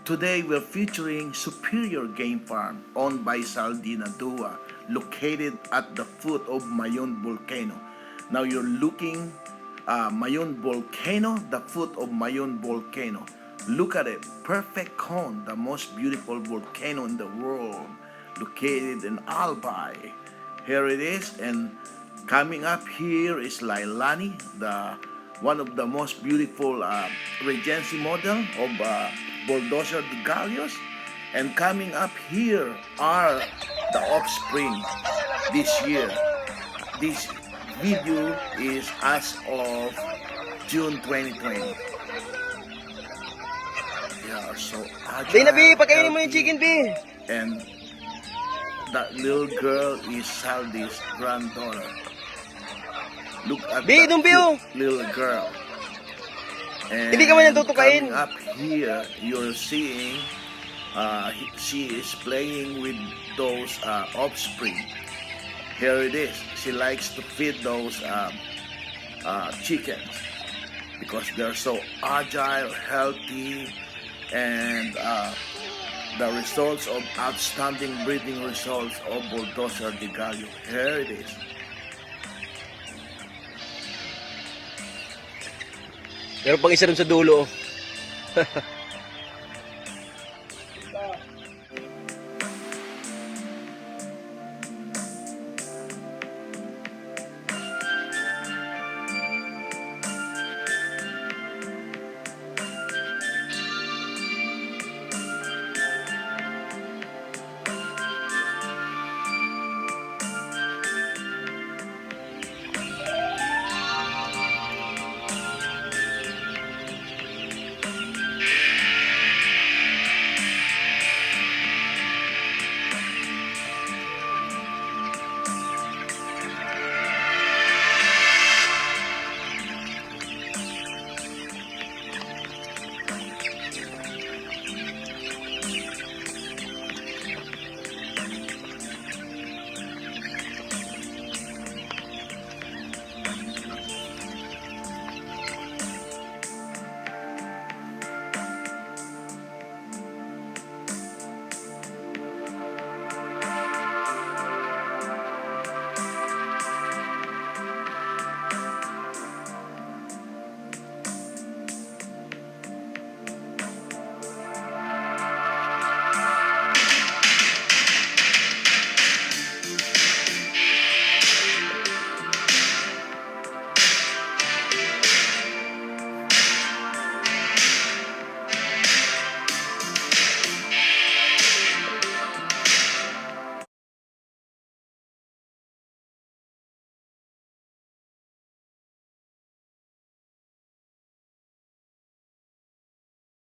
Today we're featuring Superior Gamefarm owned by Saldina Dua, located at the foot of Mayon Volcano. Now you're looking Mayon Volcano, the foot of Mayon Volcano. Look at it, perfect cone, the most beautiful volcano in the world, located in Albay. Here it is, and coming up here is Lailani, one of the most beautiful Regency model of Bulldozer de Gallos. And coming up here are the offspring this year. This video is as of June 2020. They are so agile, Bi, pagkainin mo yung chicken, Bi. and that little girl is Saldi's granddaughter. Look at Bi, that dun, Bi, oh. cute little girl. And Hindi ka man yan tutukain. coming up here, you're seeing she is playing with those offspring. Here it is. She likes to feed those chickens because they're so agile, healthy, and the results of outstanding breeding results of Bulldozer de Gallo. Here it is. Meron pang isa dun sa dulo.